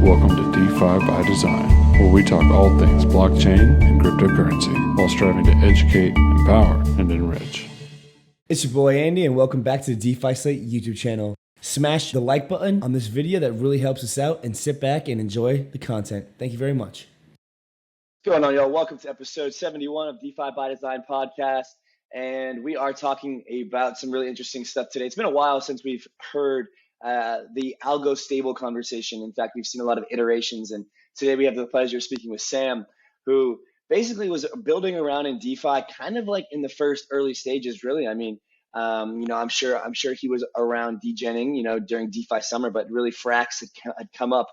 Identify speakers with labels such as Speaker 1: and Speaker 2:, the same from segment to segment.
Speaker 1: Welcome to DeFi by Design, where we talk all things blockchain and cryptocurrency while striving to educate, empower, and enrich.
Speaker 2: It's your boy Andy, and welcome back to the DeFi Slate YouTube channel. Smash the like button on this video, that really helps us out, and sit back and enjoy the content. Thank you very much.
Speaker 3: What's going on, y'all? Welcome to episode 71 of DeFi by Design podcast. And we are talking about some really interesting stuff today. It's been a while since we've heard the algo stable conversation. In fact, we've seen a lot of iterations. And today we have the pleasure of speaking with Sam, who basically was building around in DeFi kind of like in the first early stages, really. I mean, I'm sure he was around degenning, during DeFi summer, but really Frax had come up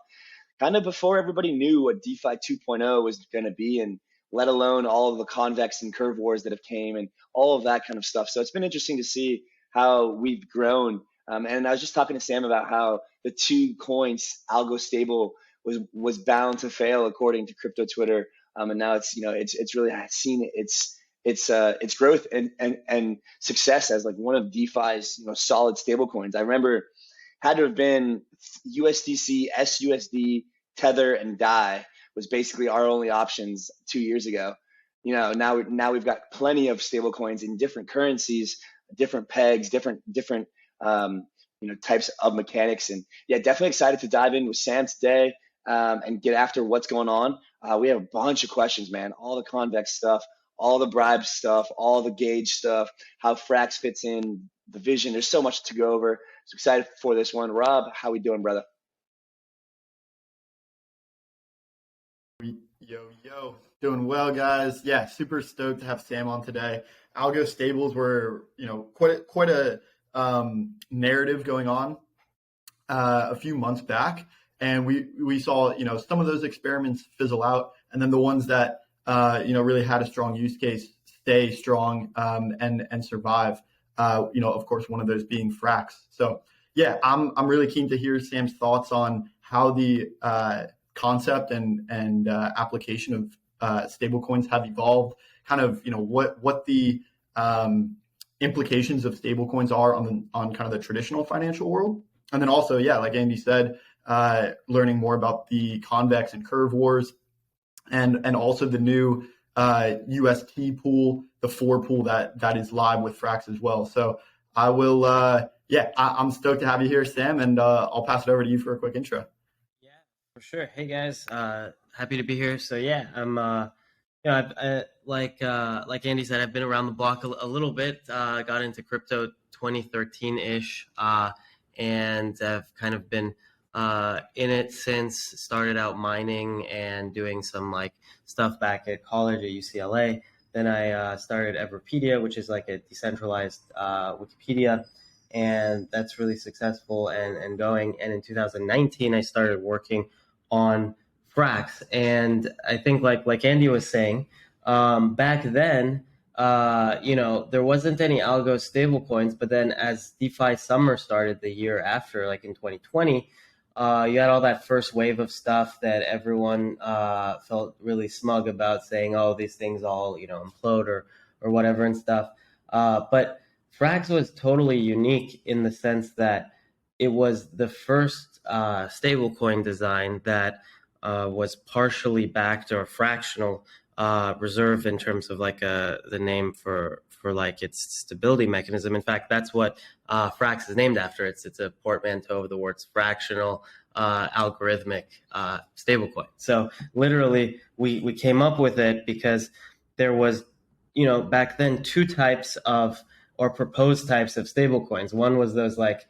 Speaker 3: kind of before everybody knew what DeFi 2.0 was going to be, and let alone all of the Convex and curve wars that have came and all of that kind of stuff. So it's been interesting to see how we've grown. And I was just talking to Sam about how the two coins algo stable was bound to fail according to crypto Twitter. And now it's really seen its growth and success as like one of DeFi's solid stable coins. I remember had to have been USDC, SUSD, Tether, and DAI was basically our only options 2 years ago. Now we've got plenty of stable coins in different currencies, different pegs, different types of mechanics. And yeah, definitely excited to dive in with Sam today and get after what's going on. We have a bunch of questions, man. All the Convex stuff, all the bribe stuff, all the gauge stuff, how Frax fits in, the vision. There's so much to go over. So excited for this one. Rob, how we doing, brother?
Speaker 4: Yo, doing well, guys. Yeah, super stoked to have Sam on today. Algo stables were, quite a narrative going on a few months back, and we saw, some of those experiments fizzle out, and then the ones that really had a strong use case stay strong and survive. Of course, one of those being Frax. So yeah, I'm really keen to hear Sam's thoughts on how the concept and application of stablecoins have evolved, kind of what the implications of stablecoins are on kind of the traditional financial world, and then also, yeah, like Andy said, learning more about the Convex and curve wars, and also the new UST pool, the 4 pool that is live with Frax as well. So I will I'm stoked to have you here, Sam, and I'll pass it over to you for a quick intro.
Speaker 5: For sure. Hey guys, happy to be here. So yeah, I'm like Andy said, I've been around the block a little bit. Got into crypto 2013-ish, and I've kind of been in it since. Started out mining and doing some like stuff back at college at UCLA. Then I started Everpedia, which is like a decentralized Wikipedia, and that's really successful and going. And in 2019, I started working on Frax. And I think like Andy was saying, back then, there wasn't any algo stablecoins, but then as DeFi summer started the year after, like in 2020, you had all that first wave of stuff that everyone felt really smug about, saying, oh, these things all, implode or whatever and stuff. But Frax was totally unique in the sense that it was the first stablecoin design that was partially backed or fractional reserve in terms of like the name for like its stability mechanism. In fact, that's what Frax is named after. It's a portmanteau of the words fractional, algorithmic stablecoin. So literally, we came up with it because there was, back then 2 types of or proposed types of stablecoins. One was those like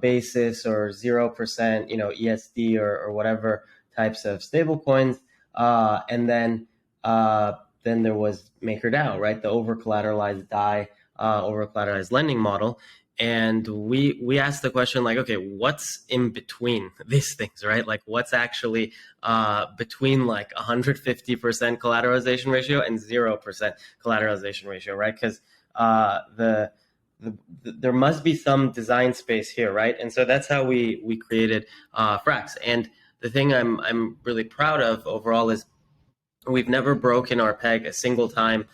Speaker 5: basis or 0%, ESD or whatever types of stablecoins, and then there was MakerDAO, right? The over-collateralized DAI, over-collateralized lending model. And we asked the question like, okay, what's in between these things, right? Like what's actually between like 150% collateralization ratio and 0% collateralization ratio, right? Because there must be some design space here, right? And so that's how we created Frax. And the thing I'm really proud of overall is we've never broken our peg a single time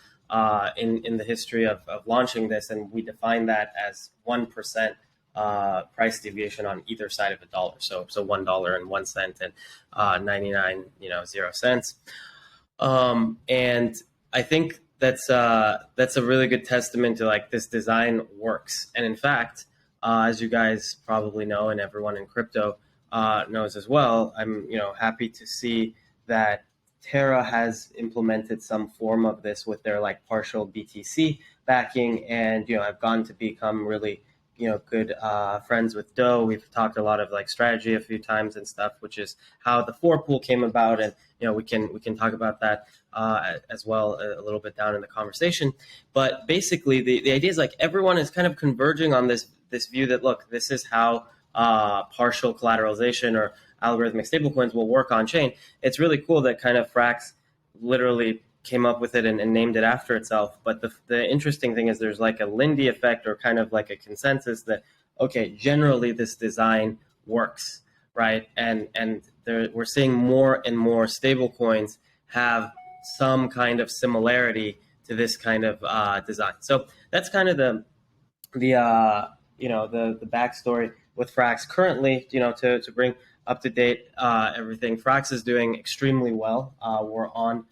Speaker 5: in the history of launching this, and we define that as 1% price deviation on either side of a dollar. So $1.01 and 99 0 cents. And I think that's a really good testament to like this design works. And in fact, as you guys probably know, and everyone in crypto knows as well, I'm happy to see that Terra has implemented some form of this with their like partial BTC backing, and I've gone to become really good friends with Do. We've talked a lot of like strategy a few times and stuff, which is how the 4 pool came about, and we can talk about that as well a little bit down in the conversation. But basically, the idea is like everyone is kind of converging on this view that look, this is how partial collateralization or algorithmic stablecoins will work on chain. It's really cool that kind of Frax literally came up with it and named it after itself. But the interesting thing is there's like a Lindy effect, or kind of like a consensus that, okay, generally this design works, right? And we're seeing more and more stablecoins have some kind of similarity to this kind of design. So that's kind of the backstory with Frax currently. To bring up to date everything, Frax is doing extremely well. We're on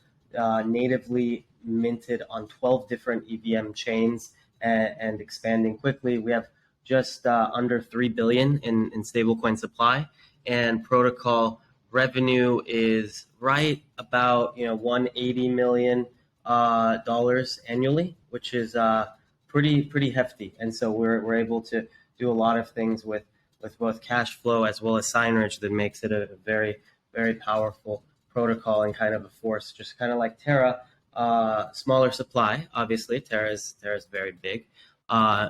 Speaker 5: natively minted on 12 different EVM chains and expanding quickly. We have just under 3 billion in stablecoin supply, and protocol revenue is right about $180 million annually, which is pretty hefty. And so we're able to do a lot of things with both cash flow as well as signage that makes it a very, very powerful protocol and kind of a force, just kind of like Terra, smaller supply. Obviously, Terra is very big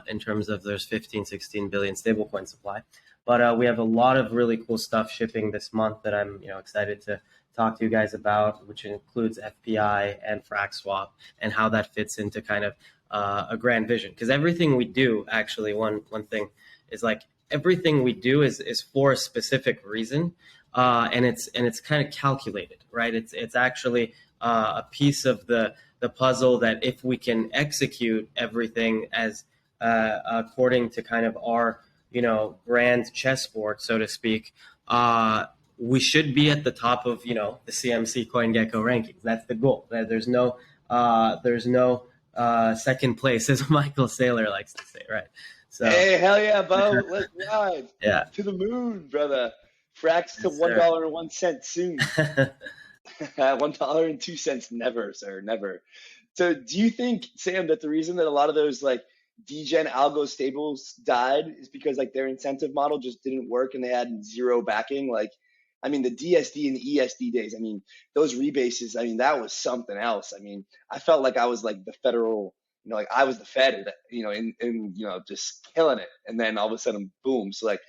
Speaker 5: in terms of there's 15-16 billion stablecoin supply. But we have a lot of really cool stuff shipping this month that I'm excited to talk to you guys about, which includes FPI and Fraxswap and how that fits into kind of a grand vision. Because everything we do, actually, one thing is like everything we do is for a specific reason. And it's kind of calculated, right? It's actually a piece of the puzzle that if we can execute everything as according to kind of our grand chessboard, so to speak, we should be at the top of the CMC CoinGecko rankings. That's the goal. There's no second place, as Michael Saylor likes to say, right? So,
Speaker 3: hey, hell yeah, Bo! Let's ride to the moon, brother. Frax to $1.01 soon. $1.02 never, sir, never. So do you think, Sam, that the reason that a lot of those like degen algo stables died is because like their incentive model just didn't work and they had zero backing? Like, I mean, the DSD and the ESD days, I mean, those rebases, I mean, that was something else. I mean, I felt like I was like the federal, like I was the Fed, and just killing it. And then all of a sudden, boom. So like,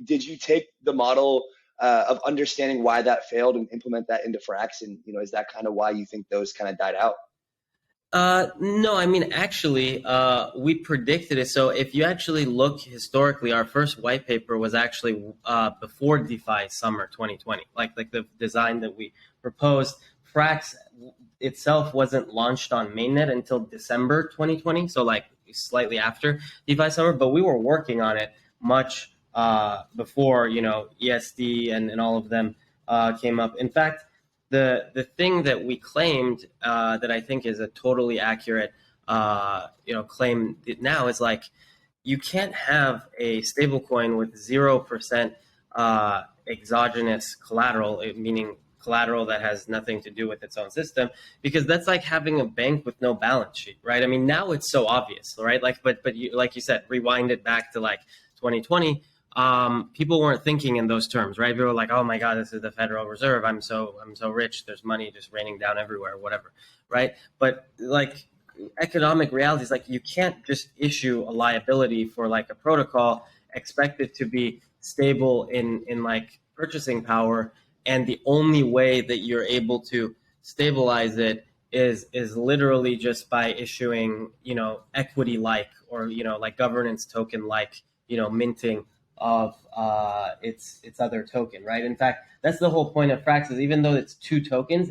Speaker 3: did you take the model of understanding why that failed and implement that into Frax? And, is that kind of why you think those kind of died out?
Speaker 5: No, I mean, actually, we predicted it. So if you actually look historically, our first white paper was actually before DeFi summer 2020, like the design that we proposed. Frax itself wasn't launched on mainnet until December 2020, so like slightly after DeFi summer, but we were working on it much before ESD and all of them came up. In fact, the thing that we claimed that I think is a totally accurate claim now is like you can't have a stablecoin with 0% exogenous collateral, meaning collateral that has nothing to do with its own system, because that's like having a bank with no balance sheet, right? I mean, now it's so obvious, right? Like, but you, like you said, rewind it back to like 2020. People weren't thinking in those terms, right? People were like, "Oh my God, this is the Federal Reserve. I'm so rich. There's money just raining down everywhere, whatever," right? But like economic reality is like you can't just issue a liability for like a protocol, expect it to be stable in like purchasing power, and the only way that you're able to stabilize it is literally just by issuing equity like or like governance token like minting of its other token, right? In fact, that's the whole point of Frax is even though it's two tokens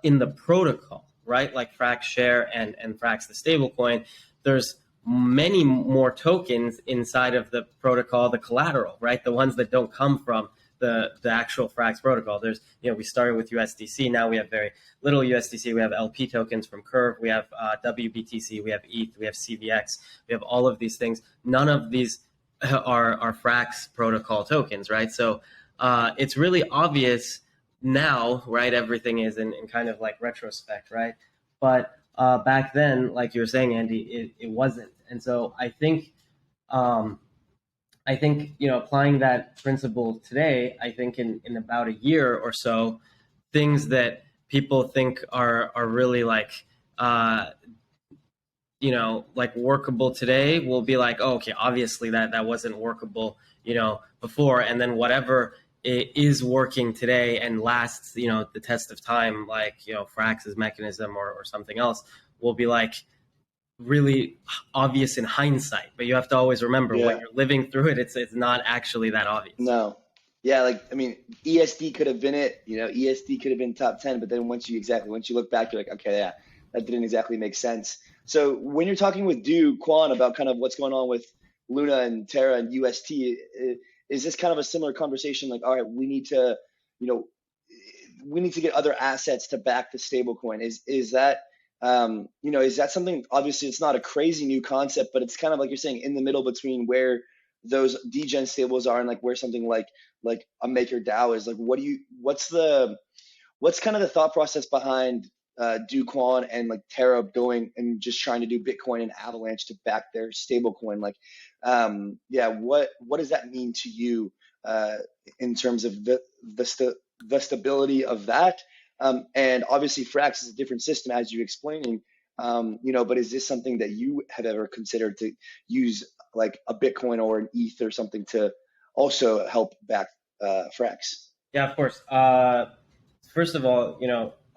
Speaker 5: in the protocol, right? Like Frax Share and Frax the stablecoin. There's many more tokens inside of the protocol, the collateral, right? The ones that don't come from the actual Frax protocol. There's, we started with USDC. Now we have very little USDC. We have LP tokens from Curve. We have WBTC. We have ETH. We have CVX. We have all of these things. None of these are Frax protocol tokens, right? So it's really obvious now, right? Everything is in kind of like retrospect, right? But back then, like you were saying, Andy, it wasn't. And so I think applying that principle today, I think in about a year or so, things that people think are really like workable today will be like, oh, okay, obviously that wasn't workable before, and then whatever it is working today and lasts the test of time, like Frax's mechanism or something else, will be like really obvious in hindsight. But you have to always remember when you're living through it, it's not actually that obvious.
Speaker 3: No. Yeah, ESD could have been it, ESD could have been top 10, but then once you look back, you're like, okay, yeah, that didn't exactly make sense. So when you're talking with Do Kwon about kind of what's going on with Luna and Terra and UST, is this kind of a similar conversation? Like, all right, we need to get other assets to back the stablecoin. Is that is that something? Obviously, it's not a crazy new concept, but it's kind of like you're saying in the middle between where those degen stables are and like where something like a MakerDAO is. Like, what's kind of the thought process behind Do Kwon and like Terra going and just trying to do Bitcoin and Avalanche to back their stablecoin? Like, what does that mean to you in terms of the stability of that? And obviously, Frax is a different system, as you're explaining. But is this something that you have ever considered to use, like a Bitcoin or an ETH or something, to also help back Frax?
Speaker 5: Yeah, of course. First of all,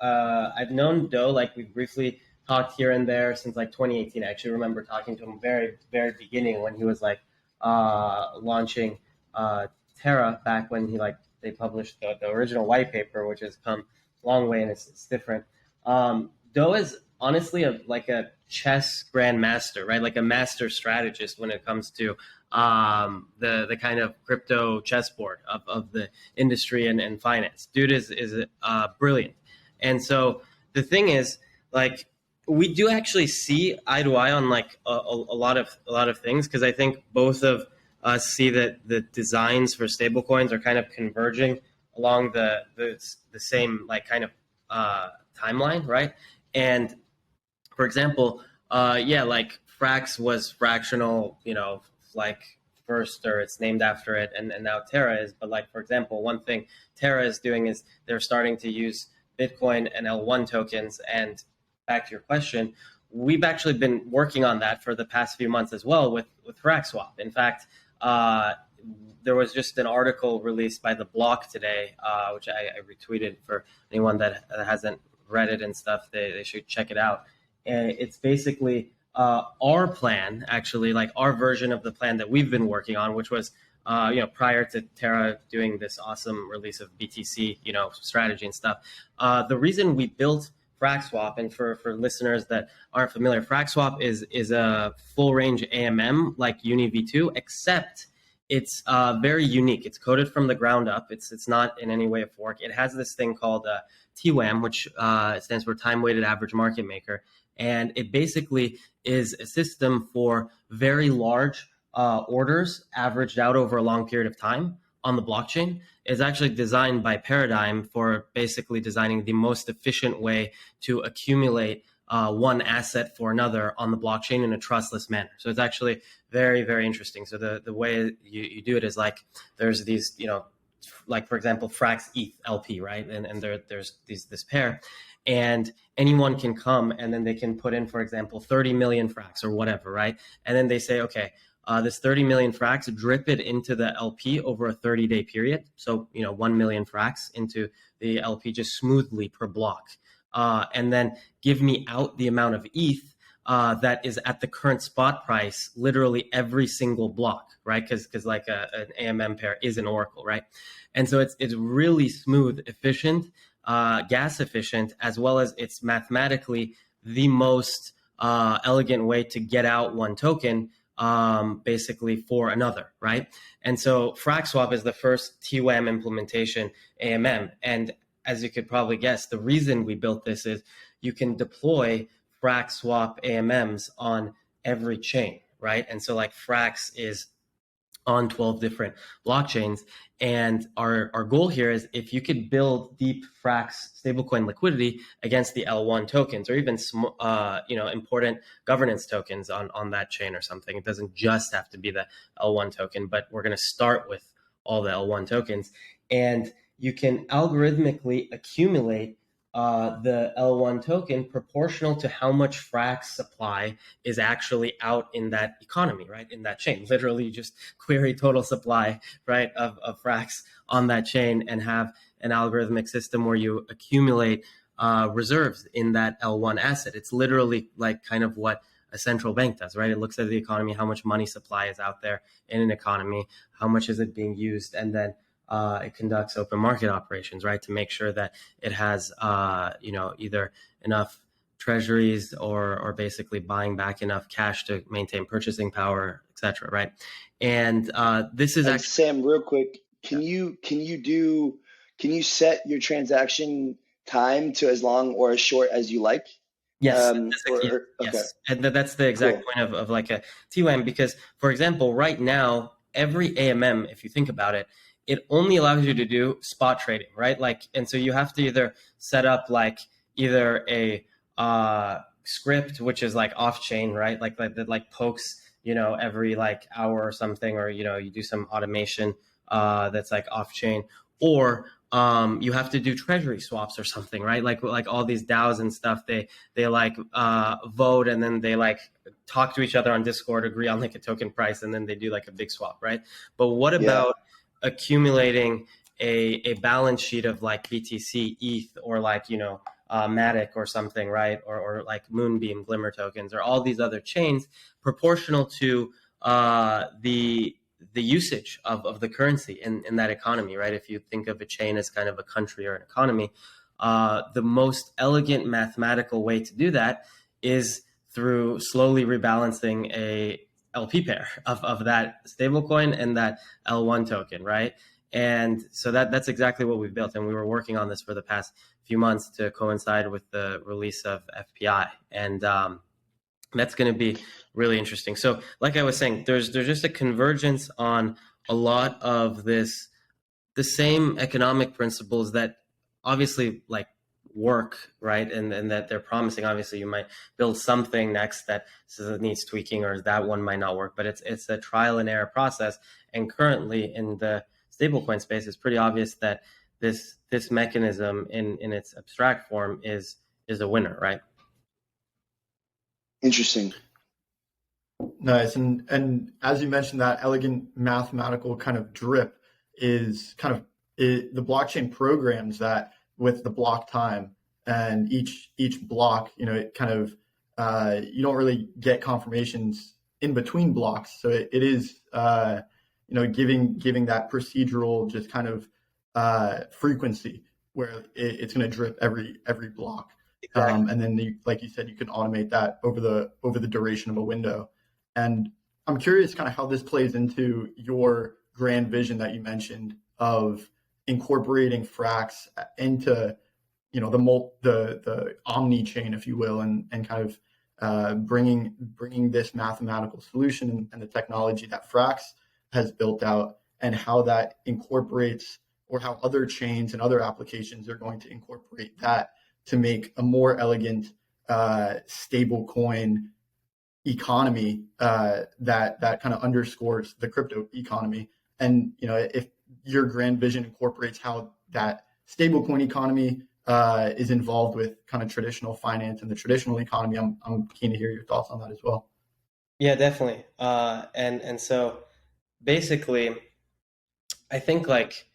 Speaker 5: I've known Do, like we briefly talked here and there since like 2018. I actually remember talking to him very, very beginning when he was like launching Terra, back when they published the original white paper, which has come a long way and it's different. Do is honestly a chess grandmaster, right? Like a master strategist when it comes to the kind of crypto chessboard of the industry and finance. Dude is brilliant. And so the thing is, like, we do actually see eye to eye on like a lot of things, because I think both of us see that the designs for stablecoins are kind of converging along the same like kind of timeline, right? And for example, like Frax was fractional, like first, or it's named after it, and now Terra is. But like, for example, one thing Terra is doing is they're starting to use Bitcoin and L1 tokens. And back to your question, we've actually been working on that for the past few months as well with Fraxswap. In fact, there was just an article released by The Block today, which I retweeted for anyone that hasn't read it and stuff. They should check it out. And it's basically our plan, actually, like our version of the plan that we've been working on, which was prior to Terra doing this awesome release of BTC, strategy and stuff. The reason we built Fraxswap, and for listeners that aren't familiar, Fraxswap is a full range AMM like Uni V2, except it's very unique. It's coded from the ground up. It's not in any way a fork. It has this thing called TWAM, which stands for Time Weighted Average Market Maker. And it basically is a system for very large orders averaged out over a long period of time on the blockchain. It's actually designed by Paradigm for basically designing the most efficient way to accumulate one asset for another on the blockchain in a trustless manner. So it's actually very, very interesting. So the way you do it is like there's these, like for example, Frax ETH LP, right? And there's this pair. And anyone can come and then they can put in, for example, 30 million Frax or whatever, right? And then they say, okay, this 30 million Frax, drip it into the LP over a 30-day period. So, 1 million Frax into the LP just smoothly per block. And then give me out the amount of ETH that is at the current spot price, literally every single block, right? Because like an AMM pair is an oracle, right? And so it's really smooth, efficient, gas efficient, as well as it's mathematically the most elegant way to get out one token basically for another, right? And so Fraxswap is the first TWAM implementation AMM. And as you could probably guess, the reason we built this is you can deploy Fraxswap AMMs on every chain, right? And so like Frax is on 12 different blockchains. And our goal here is if you could build deep Frax stablecoin liquidity against the L1 tokens or even important governance tokens on that chain or something. It doesn't just have to be the L1 token, but we're going to start with all the L1 tokens. And you can algorithmically accumulate the L1 token proportional to how much Frax supply is actually out in that economy, right? In that chain. Literally, you just query total supply, right, of Frax on that chain and have an algorithmic system where you accumulate reserves in that L1 asset. It's literally like kind of what a central bank does, right? It looks at the economy, how much money supply is out there in an economy, how much is it being used, and then it conducts open market operations, right, to make sure that it has, either enough treasuries or basically buying back enough cash to maintain purchasing power, et cetera, right? And this is actually
Speaker 3: Sam, real quick, can you set your transaction time to as long or as short as you like?
Speaker 5: Yes,
Speaker 3: Okay.
Speaker 5: yes, and that's the exact point of like a TWAM, because, for example, right now, every AMM, if you think about it, it only allows you to do spot trading, right? Like, and so you have to either set up like either a script, which is like off chain, right? That like pokes, every like hour or something, or, you do some automation that's like off chain, or you have to do treasury swaps or something, right? Like all these DAOs and stuff, they like vote and then they like talk to each other on Discord, agree on like a token price, and then they do like a big swap, right? But what about accumulating a balance sheet of like BTC, ETH, or like, Matic or something, right? Or like Moonbeam, Glimmer tokens, or all these other chains proportional to the usage of the currency in that economy, right? If you think of a chain as kind of a country or an economy, the most elegant mathematical way to do that is through slowly rebalancing a LP pair of that stablecoin and that L1 token, right? And so that's exactly what we've built. And we were working on this for the past few months to coincide with the release of FPI. And that's going to be really interesting. So like I was saying, there's just a convergence on a lot of the same economic principles that obviously like work, right? And that they're promising. Obviously, you might build something next that says it needs tweaking, or that one might not work, but it's a trial and error process. And currently in the stablecoin space, it's pretty obvious that this mechanism in its abstract form is a winner, right?
Speaker 3: Interesting.
Speaker 4: Nice. And as you mentioned, that elegant mathematical kind of drip is kind of the blockchain programs that with the block time, and each block, it kind of you don't really get confirmations in between blocks. So it is giving that procedural just kind of frequency where it's going to drip every block. Exactly. And then like you said, you can automate that over the duration of a window. And I'm curious kind of how this plays into your grand vision that you mentioned of incorporating Frax into, the omnichain, if you will, and kind of bringing this mathematical solution and the technology that Frax has built out, and how that incorporates, or how other chains and other applications are going to incorporate that to make a more elegant stable coin economy that kind of underscores the crypto economy. And if your grand vision incorporates how that stablecoin economy is involved with kind of traditional finance and the traditional economy, I'm keen to hear your thoughts on that as well.
Speaker 5: Yeah, definitely. And so basically, I think like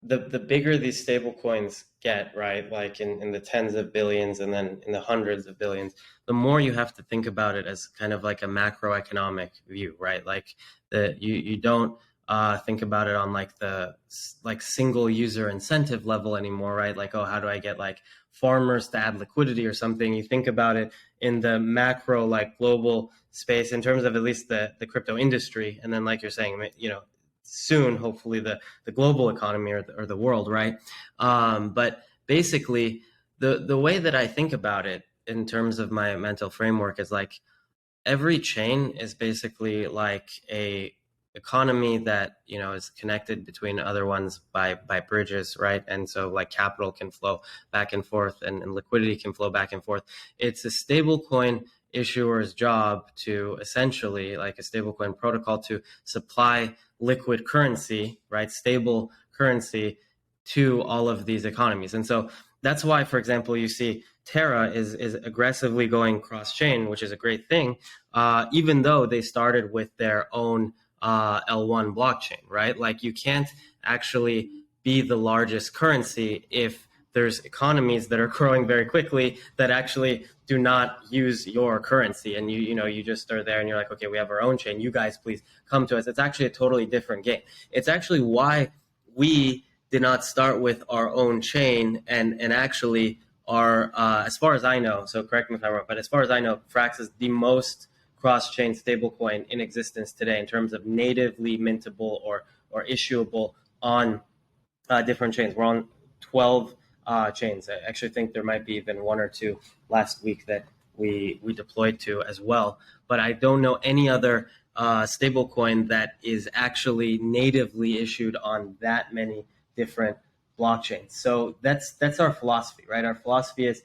Speaker 5: the bigger these stable coins get, right, like in the tens of billions and then in the hundreds of billions, the more you have to think about it as kind of like a macroeconomic view, right? Like you don't think about it on like the single user incentive level anymore, right? Like, oh, how do I get like farmers to add liquidity or something? You think about it in the macro, like global space in terms of at least the crypto industry. And then like you're saying, soon, hopefully the global economy or the world, right? But basically the way that I think about it in terms of my mental framework is like every chain is basically like a economy that is connected between other ones by bridges, right? And so like capital can flow back and forth and liquidity can flow back and forth. It's a stablecoin issuer's job to essentially, like a stablecoin protocol, to supply liquid currency, right, stable currency to all of these economies. And so that's why, for example, you see Terra is aggressively going cross-chain, which is a great thing, even though they started with their own L1 blockchain, right? Like you can't actually be the largest currency if there's economies that are growing very quickly that actually do not use your currency, and you just are there and you're like, okay, we have our own chain, you guys please come to us. It's actually a totally different game. It's actually why we did not start with our own chain, and actually are, as far as I know, so correct me if I'm wrong, but as far as I know, Frax is the most cross-chain stablecoin in existence today in terms of natively mintable or issuable on different chains. We're on 12 chains. I actually think there might be even one or two last week that we deployed to as well. But I don't know any other stablecoin that is actually natively issued on that many different blockchains. So that's our philosophy, right? Our philosophy is,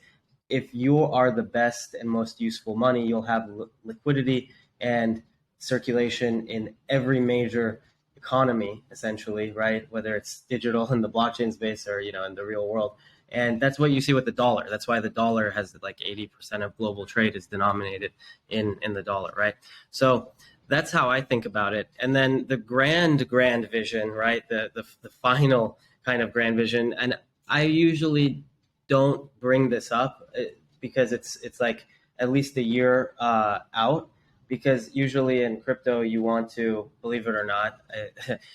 Speaker 5: if you are the best and most useful money, you'll have liquidity and circulation in every major economy, essentially, right? Whether it's digital in the blockchain space or, in the real world. And that's what you see with the dollar. That's why the dollar has like 80% of global trade is denominated in the dollar, right? So that's how I think about it. And then the grand vision, right? The final kind of grand vision. And I usually don't bring this up because it's like at least a year out, because usually in crypto you want to, believe it or not,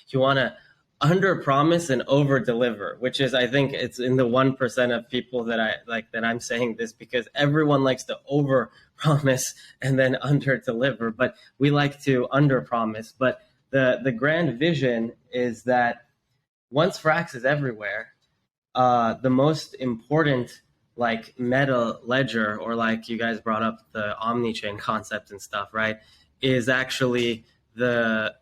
Speaker 5: you want to under promise and over deliver, which is, I think it's in the 1% of people that I like, that I'm saying this, because everyone likes to over promise and then under deliver, but we like to under promise. But the grand vision is that once Frax is everywhere, the most important like meta ledger, or like you guys brought up the omnichain concept and stuff, right, is actually the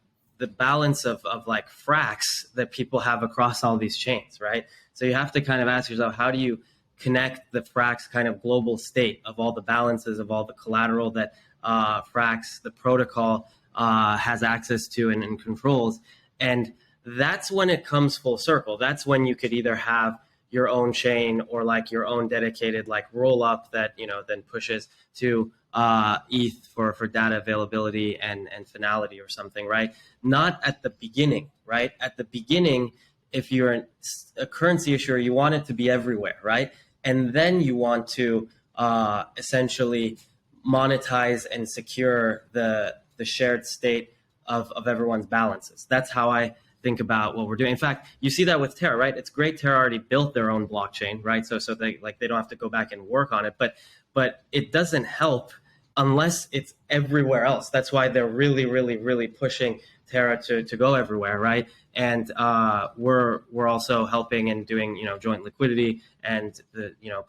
Speaker 5: balance of like Frax that people have across all these chains, right? So you have to kind of ask yourself, how do you connect the Frax kind of global state of all the balances, of all the collateral that Frax, the protocol, has access to and controls? And that's when it comes full circle. That's when you could either have your own chain or like your own dedicated like roll up that then pushes to ETH for data availability and finality or something, right? Not at the beginning, right? At the beginning, if you're a currency issuer, you want it to be everywhere, right? And then you want to essentially monetize and secure the shared state of everyone's balances. That's how I think about what we're doing. In fact, you see that with Terra, right? It's great Terra already built their own blockchain, right? So they don't have to go back and work on it, but it doesn't help unless it's everywhere else. That's why they're really pushing Terra to go everywhere, right? And we're also helping and doing joint liquidity and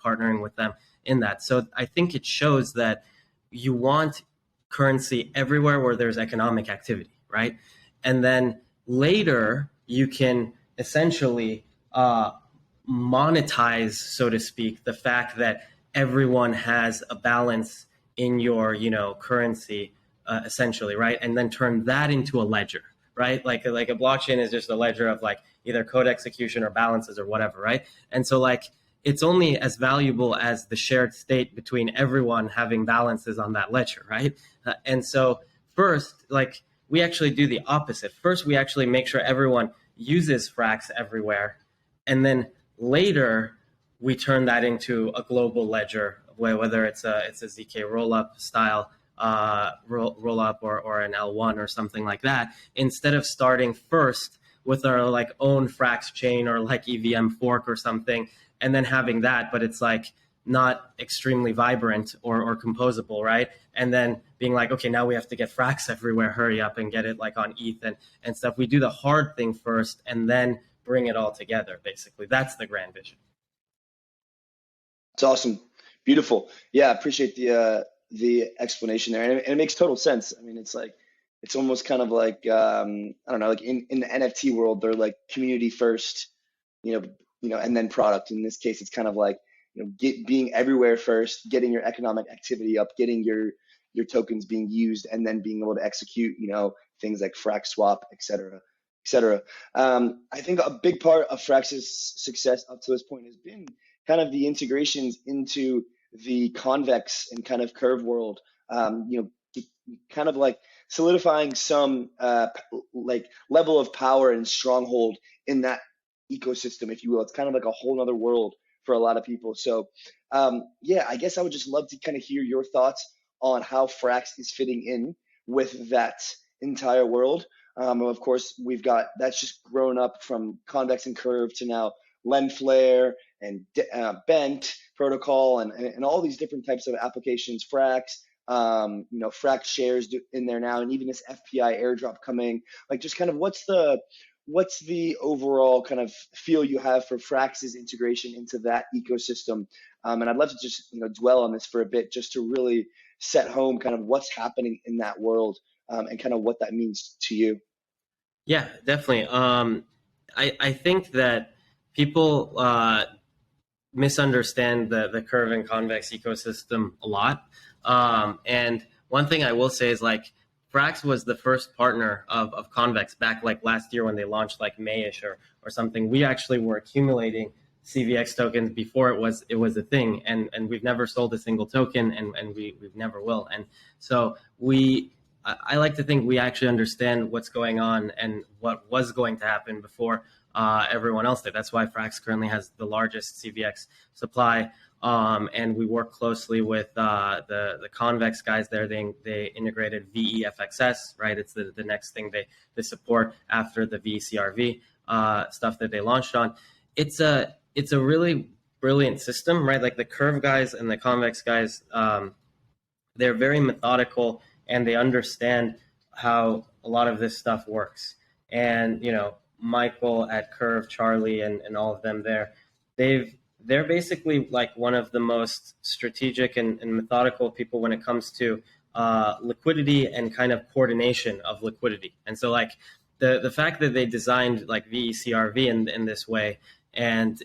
Speaker 5: partnering with them in that. So I think it shows that you want currency everywhere where there's economic activity, right? And then later you can essentially monetize, so to speak, the fact that everyone has a balance in your currency, essentially, right? And then turn that into a ledger, right? Like a blockchain is just a ledger of like either code execution or balances or whatever, right? And so like it's only as valuable as the shared state between everyone having balances on that ledger, right? And so first, like, we actually do the opposite. First, we actually make sure everyone uses Frax everywhere, and then later we turn that into a global ledger, whether it's a ZK rollup style roll up or an L1 or something like that, instead of starting first with our like own Frax chain or like EVM fork or something, and then having that, but it's like not extremely vibrant or composable, right? And then being like, okay, now we have to get Frax everywhere, hurry up and get it like on ETH and stuff. We do the hard thing first and then bring it all together, basically. That's the grand vision.
Speaker 3: It's awesome. Beautiful. Yeah, I appreciate the explanation there. And it makes total sense. I mean, it's like, it's almost kind of like, I don't know, like in the NFT world, they're like community first, and then product. In this case, it's kind of like, being everywhere first, getting your economic activity up, getting your tokens being used, and then being able to execute, things like Fraxswap, et cetera, et cetera. I think a big part of Frax's success up to this point has been kind of the integrations into the Convex and kind of Curve world, kind of like solidifying some like level of power and stronghold in that ecosystem, if you will. It's kind of like a whole nother world for a lot of people. So I guess I would just love to kind of hear your thoughts on how Frax is fitting in with that entire world. Of course, we've got, that's just grown up from Convex and Curve to now Lendflare and Bent protocol and all these different types of applications, Frax, Frax shares in there now, and even this FPI airdrop coming. Like, just kind of what's the overall kind of feel you have for Frax's integration into that ecosystem? And I'd love to just dwell on this for a bit, just to really set home kind of what's happening in that world, and kind of what that means to you.
Speaker 5: Yeah, definitely. I think that people misunderstand the Curve and Convex ecosystem a lot. And one thing I will say is, like, Frax was the first partner of Convex back like last year when they launched, like Mayish or something. We actually were accumulating CVX tokens before it was a thing, and we've never sold a single token, and we never will. And so I like to think we actually understand what's going on and what was going to happen before everyone else did. That's why Frax currently has the largest CVX supply. And we work closely with the Convex guys there. They integrated VEFXS, right? It's the next thing they support after the VECRV stuff that they launched on. It's a really brilliant system, right? Like the Curve guys and the Convex guys, they're very methodical and they understand how a lot of this stuff works. And Michael at Curve, Charlie, and all of them there, they're basically like one of the most strategic and methodical people when it comes to liquidity and kind of coordination of liquidity. And so, like, the fact that they designed like VECRV in this way, and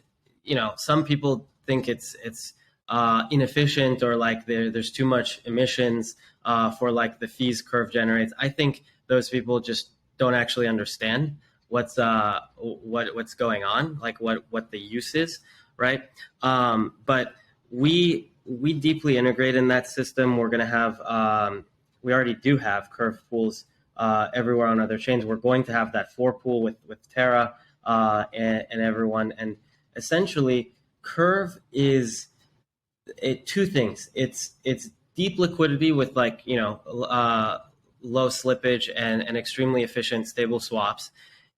Speaker 5: some people think it's inefficient, or like there's too much emissions for like the fees Curve generates. I think those people just don't actually understand what's going on, like what the use is, right? But we deeply integrate in that system. We're going to have we already do have Curve pools everywhere on other chains. We're going to have that 4 pool with Terra and everyone. And essentially, Curve is two things. It's deep liquidity with like low slippage and extremely efficient stable swaps.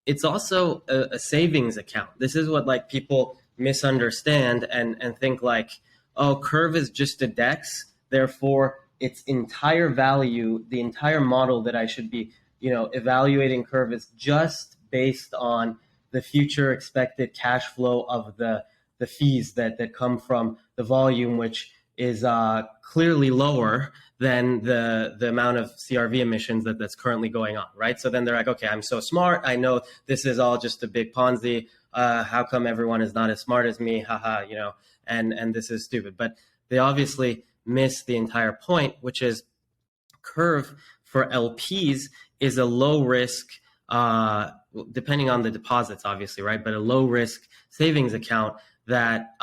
Speaker 5: It's also a savings account. This is what like people misunderstand and think like, oh, Curve is just a DEX, therefore its entire value, the entire model that I should be evaluating Curve is just based on the future expected cash flow of the fees that come from the volume, which is clearly lower than the amount of CRV emissions that's currently going on, right? So then they're like, okay, I'm so smart. I know this is all just a big Ponzi. How come everyone is not as smart as me? Haha, and this is stupid. But they obviously miss the entire point, which is Curve for LPs is a low risk, depending on the deposits, obviously, right? But a low risk savings account that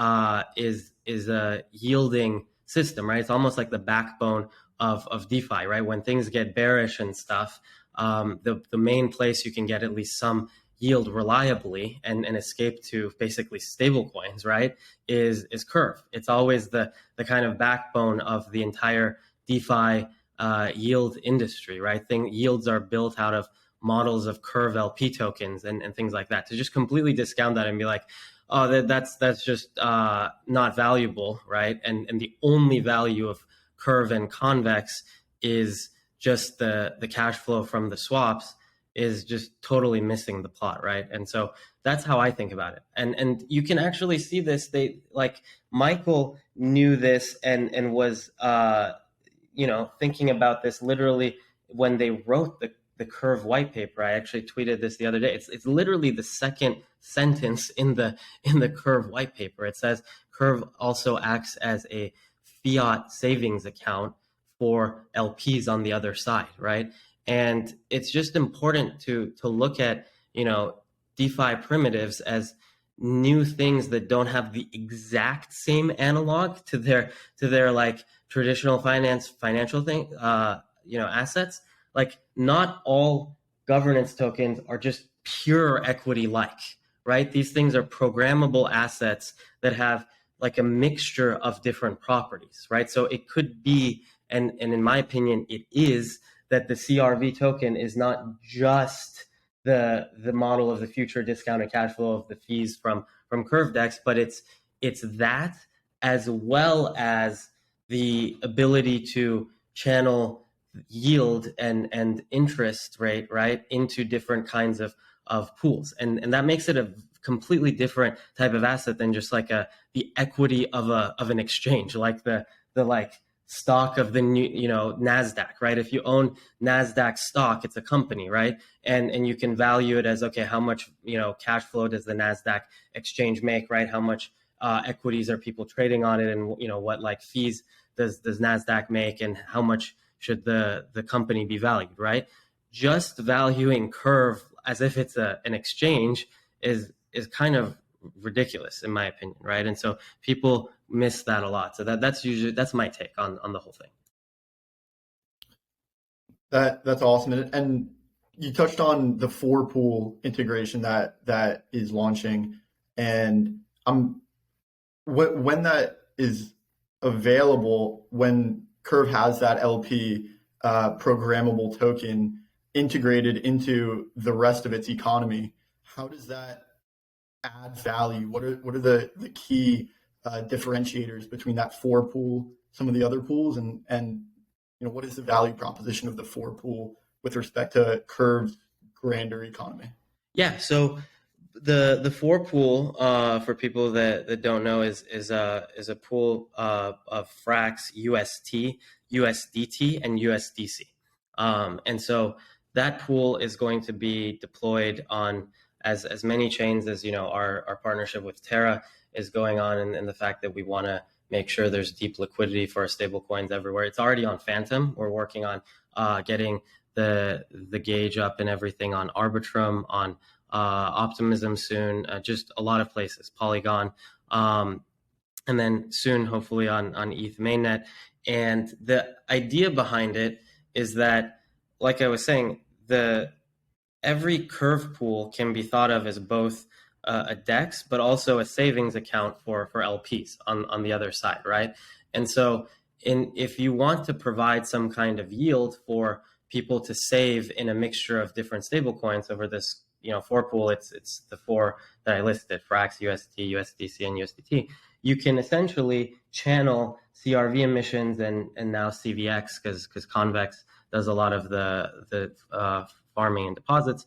Speaker 5: is a yielding system, right? It's almost like the backbone of DeFi, right? When things get bearish and stuff, the main place you can get at least some yield reliably and escape to basically stable coins, right, is Curve. It's always the kind of backbone of the entire DeFi yield industry, right? Yields are built out of models of curve LP tokens and things like that. To just completely discount that and be like, oh, that's just not valuable, right? And the only value of curve and convex is just the cash flow from the swaps, is just totally missing the plot, right? And so that's how I think about it. And you can actually see this. They, like, Michael knew this and was thinking about this literally when they wrote the Curve white paper. I actually tweeted this the other day. It's literally the second sentence in the Curve white paper. It says Curve also acts as a fiat savings account for LPs on the other side, right? And it's just important to look at, DeFi primitives as new things that don't have the exact same analog to their like traditional financial thing, assets. Like, not all governance tokens are just pure equity like, right? These things are programmable assets that have like a mixture of different properties, right? So it could be, and in my opinion, it is, that the CRV token is not just the model of the future discounted cash flow of the fees from Curve DEX, but it's that, as well as the ability to channel yield and interest rate, right, into different kinds of pools, and that makes it a completely different type of asset than just like the equity of an exchange, like the like stock of the new, NASDAQ, right? If you own NASDAQ stock, it's a company, right? And you can value it as, okay, how much, cash flow does the NASDAQ exchange make, right? How much equities are people trading on it, and, what like fees does NASDAQ make, and how much should the company be valued, right? Just valuing Curve as if it's an exchange is kind of ridiculous, in my opinion, right? And so people miss that a lot. So that's my take on the whole thing.
Speaker 4: That's awesome. And you touched on the 4-pool integration that is launching, and when that is available, when Curve has that LP programmable token integrated into the rest of its economy, how does that add value? What are the key differentiators between that 4-pool, some of the other pools, and what is the value proposition of the 4-pool with respect to Curve's grander economy?
Speaker 5: Yeah, so the 4-pool, for people that don't know, is a pool of Frax UST, USDT, and USDC, and so that pool is going to be deployed on as many chains as our partnership with Terra is going on, and the fact that we want to make sure there's deep liquidity for our stable coins everywhere. It's already on Phantom. We're working on getting the gauge up and everything on Arbitrum, on Optimism soon, just a lot of places, Polygon, and then soon hopefully on ETH mainnet. And the idea behind it is that, like I was saying, every Curve pool can be thought of as both a DEX, but also a savings account for LPs on the other side, right? And so if you want to provide some kind of yield for people to save in a mixture of different stable coins over this 4-pool, it's the 4 that I listed: Frax, UST, USDC, and USDT. You can essentially channel CRV emissions and now CVX, because Convex does a lot of the farming and deposits.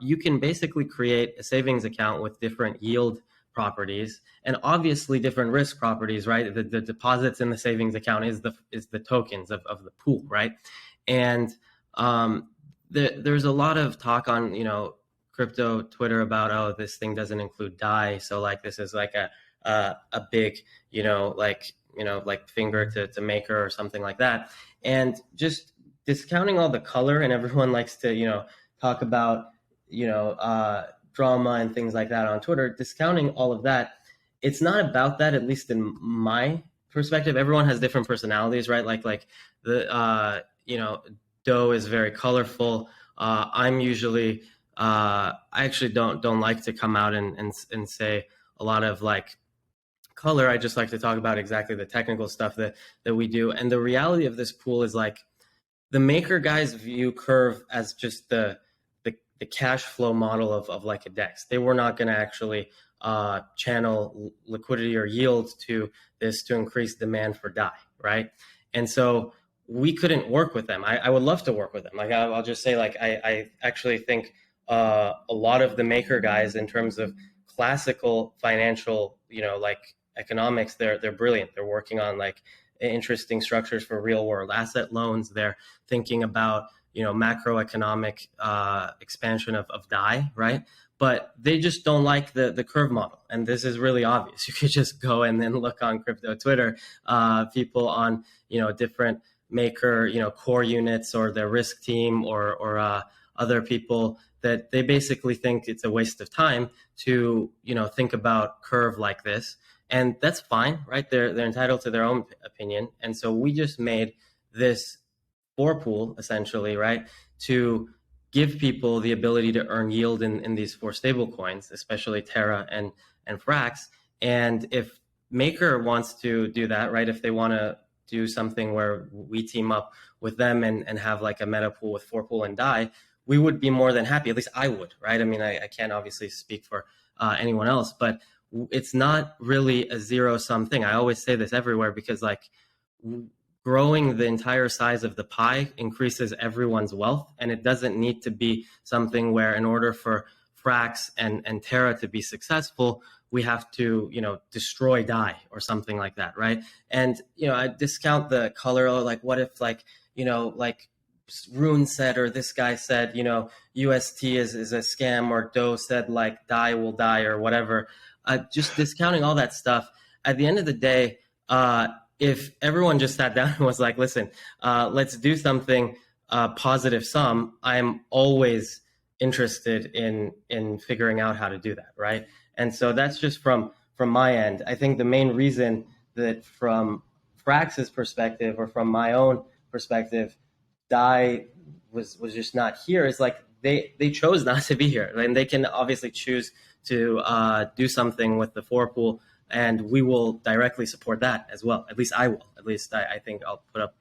Speaker 5: You can basically create a savings account with different yield properties and obviously different risk properties, right? The deposits in the savings account is the tokens of the pool, right? And there's a lot of talk on crypto Twitter about, oh, this thing doesn't include DAI, so like this is like a big like finger to maker or something like that, and just discounting all the color. And everyone likes to talk about drama and things like that on Twitter, discounting all of that. It's not about that, at least in my perspective. Everyone has different personalities, right? Like the Do is very colorful. I'm usually I actually don't like to come out and say a lot of like color. I just like to talk about exactly the technical stuff that we do. And the reality of this pool is, like, the maker guys view Curve as just the cash flow model of like a DEX. They were not going to actually channel liquidity or yield to this to increase demand for DAI, right? And so we couldn't work with them. I would love to work with them. Like I'll just say, like I actually think a lot of the maker guys, in terms of classical financial, like economics, they're brilliant. They're working on like interesting structures for real world asset loans. They're thinking about macroeconomic expansion of DAI, right? But they just don't like the curve model. And this is really obvious. You could just go and then look on crypto Twitter, people on, different maker, core units or their risk team or other people, that they basically think it's a waste of time to, think about curve like this. And that's fine, right? They're entitled to their own opinion. And so we just made this pool essentially, right, to give people the ability to earn yield in these 4 stable coins, especially Terra and Frax. And if Maker wants to do that, right, if they want to do something where we team up with them and have like a meta pool with 4 pool and DAI, we would be more than happy. At least I would, right? I mean, I can't obviously speak for anyone else, but it's not really a zero-sum thing. I always say this everywhere because like growing the entire size of the pie increases everyone's wealth. And it doesn't need to be something where in order for Frax and Terra to be successful, we have to, destroy DAI or something like that, right? And, I discount the color, like what if like, like Rune said, or this guy said, UST is a scam, or Do said like DAI will die or whatever. Just discounting all that stuff. At the end of the day, if everyone just sat down and was like, listen, let's do something positive sum, I'm always interested in figuring out how to do that, right? And so that's just from my end. I think the main reason that from Frax's perspective or from my own perspective, DAI was just not here is like they chose not to be here. And they can obviously choose to do something with the 4 pool, and we will directly support that as well. At least I will. At least I think I'll put up,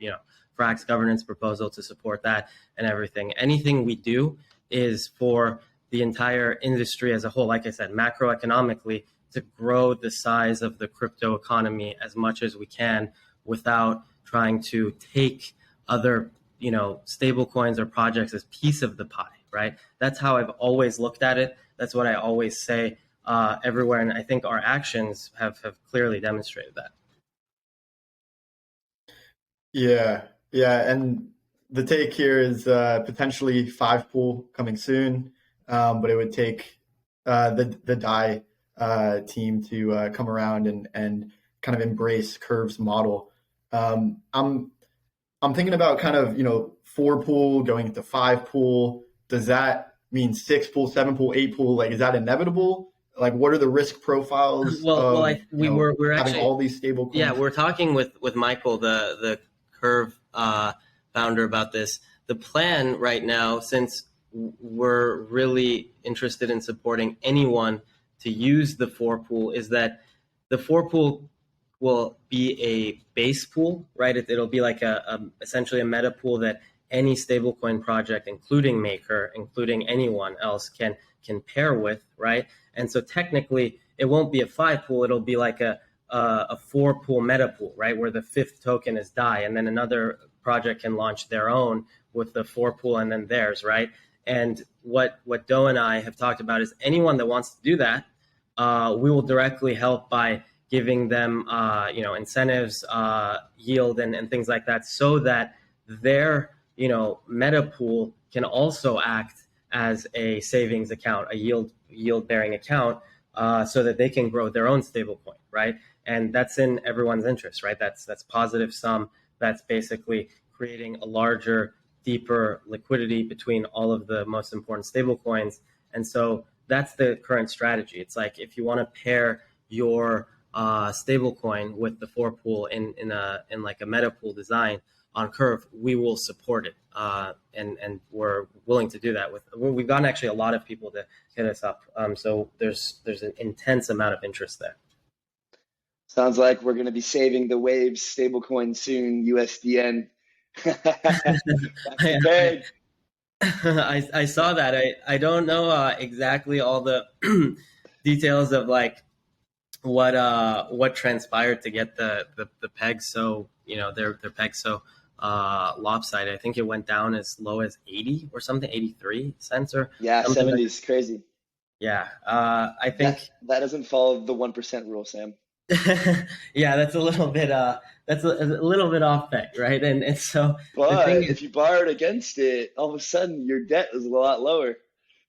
Speaker 5: Frax governance proposal to support that and everything. Anything we do is for the entire industry as a whole. Like I said, macroeconomically, to grow the size of the crypto economy as much as we can without trying to take other, stable coins or projects as piece of the pie, right? That's how I've always looked at it. That's what I always say everywhere, and I think our actions have clearly demonstrated that.
Speaker 4: Yeah, and the take here is potentially 5 pool coming soon, but it would take the DAI team to come around and kind of embrace Curve's model. I'm thinking about kind of 4 pool going into 5 pool. Does that mean 6 pool, 7 pool, 8 pool? Like, is that inevitable? Like, what are the risk profiles?
Speaker 5: We're
Speaker 4: having
Speaker 5: actually
Speaker 4: all these stable coins?
Speaker 5: Yeah, we're talking with Michael, the Curve founder, about this. The plan right now, since we're really interested in supporting anyone to use the 4 pool, is that the 4 pool will be a base pool, right? It'll be like essentially a meta pool that any stablecoin project, including Maker, including anyone else, can pair with, right? And so technically, it won't be a 5 pool. It'll be like a 4 pool meta pool, right? Where the 5th token is DAI, and then another project can launch their own with the 4 pool and then theirs, right? And what Do and I have talked about is anyone that wants to do that, we will directly help by giving them, incentives, yield, and things like that, so that their, meta pool can also act as a savings account, a yield bearing account, so that they can grow their own stablecoin, right? And that's in everyone's interest, right? That's positive sum. That's basically creating a larger, deeper liquidity between all of the most important stablecoins. And so that's the current strategy. It's like if you want to pair your stablecoin with the 4 pool in like a meta pool design on Curve, we will support it, and we're willing to do that. We've gotten actually a lot of people to hit us up, so there's an intense amount of interest there.
Speaker 3: Sounds like we're going to be saving the Waves stablecoin soon, USDN. That's the pain.
Speaker 5: I saw that. I don't know exactly all the details of like what transpired to get the peg so their peg so lopsided. I think it went down as low as 80 or something, 83 cents or
Speaker 3: Yeah,
Speaker 5: something
Speaker 3: 70
Speaker 5: like
Speaker 3: is crazy.
Speaker 5: yeah. I think
Speaker 3: That doesn't follow the 1% rule, Sam.
Speaker 5: yeah, that's a little bit that's a little bit off peg, right? And so the
Speaker 3: But
Speaker 5: thing is,
Speaker 3: if you borrowed against it, all of a sudden your debt is a lot lower.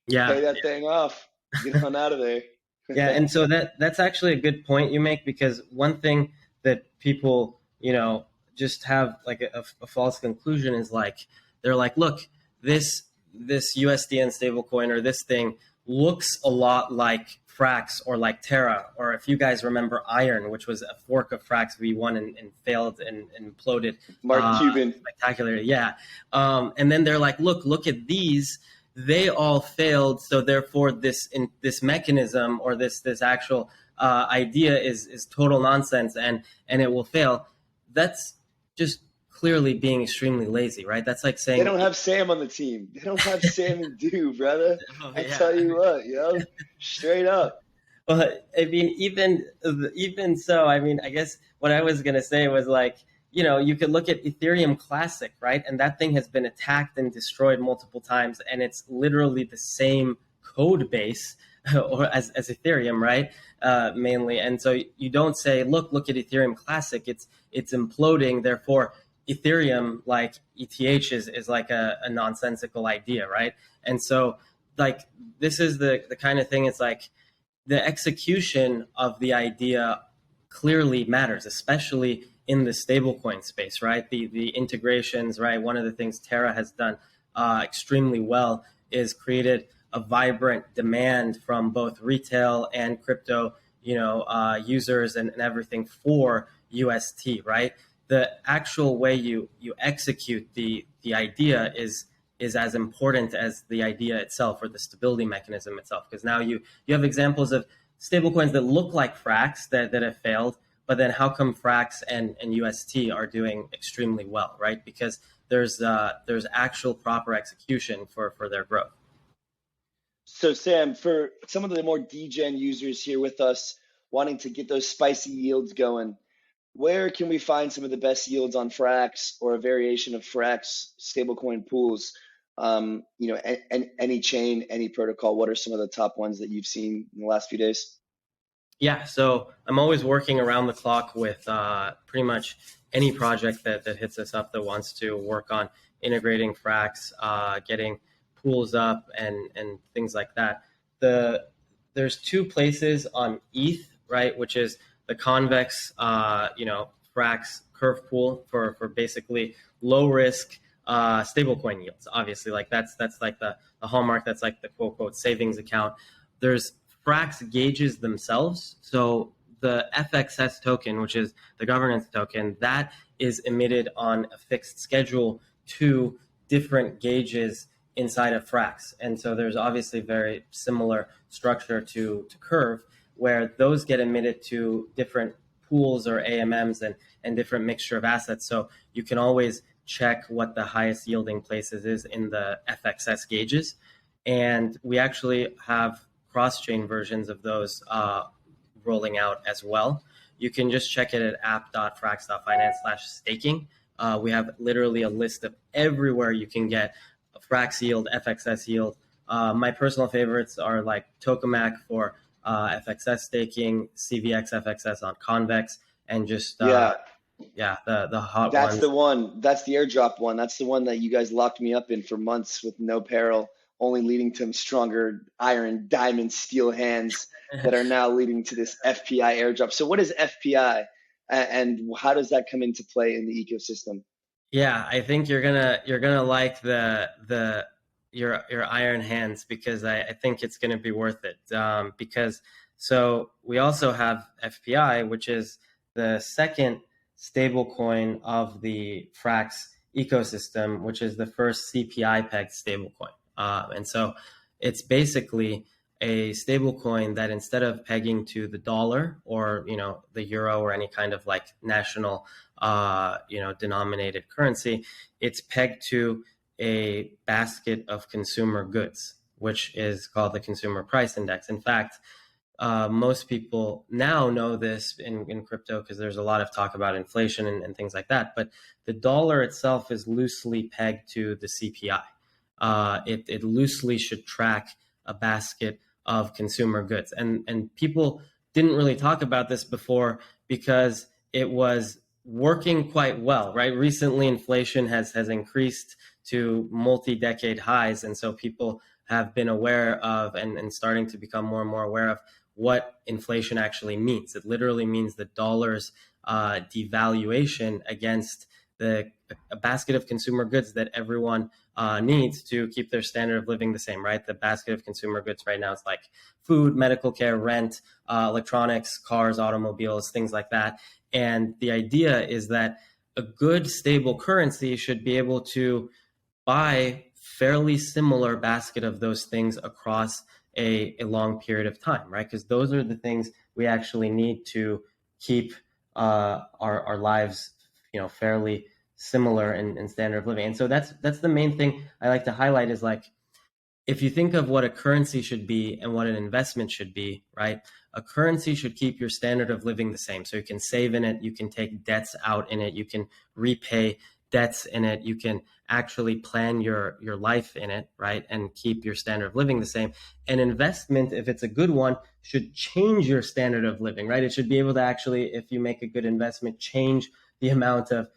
Speaker 5: yeah,
Speaker 3: Pay that thing off. Get on out of there.
Speaker 5: yeah, and so that's actually a good point you make, because one thing that people, just have like a false conclusion is like they're like, look, this USDN stablecoin or this thing looks a lot like Frax or like Terra, or if you guys remember Iron, which was a fork of Frax V1 and failed and imploded
Speaker 3: Mark Cuban.
Speaker 5: spectacularly. Yeah. And then they're like, look at these. They all failed, so therefore this mechanism or this actual idea is total nonsense and it will fail. That's just clearly being extremely lazy, right? That's like saying
Speaker 3: They don't have Sam on the team. They don't have Sam and Do, brother.
Speaker 5: Oh,
Speaker 3: I
Speaker 5: yeah.
Speaker 3: tell you what, straight up.
Speaker 5: Well, I mean, even so, I mean, I guess what I was gonna say was like, you could look at Ethereum Classic, right? And that thing has been attacked and destroyed multiple times, and it's literally the same code base or as Ethereum, right? Mainly. And so you don't say, look at Ethereum Classic, it's imploding, therefore Ethereum, like ETH, is like a nonsensical idea, right? And so like this is the kind of thing, it's like the execution of the idea clearly matters, especially in the stablecoin space, right? The integrations, right? One of the things Terra has done extremely well is created a vibrant demand from both retail and crypto, users and everything for UST, right? The actual way you execute the idea is as important as the idea itself or the stability mechanism itself. Because now you have examples of stablecoins that look like Frax that have failed, but then how come Frax and UST are doing extremely well, right? Because there's actual proper execution for their growth.
Speaker 3: So Sam, for some of the more degen users here with us wanting to get those spicy yields going, where can we find some of the best yields on Frax or a variation of Frax stablecoin pools? Any chain, any protocol, what are some of the top ones that you've seen in the last few days?
Speaker 5: Yeah, so I'm always working around the clock with pretty much any project that hits us up that wants to work on integrating Frax, getting pools up and things like that. There's two places on ETH, right, which is the Convex, Frax curve pool for basically low risk stablecoin yields. Obviously, like that's like the hallmark. That's like the quote savings account. There's Frax gauges themselves. So the FXS token, which is the governance token, that is emitted on a fixed schedule to different gauges inside of Frax. And so there's obviously very similar structure to Curve, where those get emitted to different pools or AMMs and different mixture of assets. So you can always check what the highest yielding places is in the FXS gauges. And we actually have cross-chain versions of those rolling out as well. You can just check it at app.frax.finance/staking. We have literally a list of everywhere you can get a Frax yield, FXS yield. My personal favorites are like Tokamak for FXS staking, CVX FXS on Convex, and just the hot
Speaker 3: That's
Speaker 5: ones.
Speaker 3: the one. That's the airdrop one. That's the one that you guys locked me up in for months with no peril, only leading to stronger iron, diamond, steel hands that are now leading to this FPI airdrop. So what is FPI and how does that come into play in the ecosystem?
Speaker 5: Yeah, I think you're gonna like your iron hands, because I think it's gonna be worth it. Because so we also have FPI, which is the second stablecoin of the Frax ecosystem, which is the first CPI pegged stablecoin. And so it's basically a stable coin that instead of pegging to the dollar or, the euro or any kind of like national, denominated currency, it's pegged to a basket of consumer goods, which is called the consumer price index. In fact, most people now know this in crypto because there's a lot of talk about inflation and things like that. But the dollar itself is loosely pegged to the CPI. It loosely should track a basket of consumer goods. And people didn't really talk about this before because it was working quite well, right? Recently, inflation has increased to multi-decade highs. And so people have been aware of and starting to become more and more aware of what inflation actually means. It literally means the dollar's devaluation against a basket of consumer goods that everyone needs to keep their standard of living the same, right? The basket of consumer goods right now is like food, medical care, rent, electronics, cars, automobiles, things like that. And the idea is that a good stable currency should be able to buy fairly similar basket of those things across a long period of time, right? Because those are the things we actually need to keep our lives, fairly similar in standard of living. And so that's the main thing I like to highlight is like, if you think of what a currency should be and what an investment should be, right? A currency should keep your standard of living the same. So you can save in it, you can take debts out in it, you can repay debts in it, you can actually plan your life in it, right? And keep your standard of living the same. An investment, if it's a good one, should change your standard of living, right? It should be able to actually, if you make a good investment, change the amount of,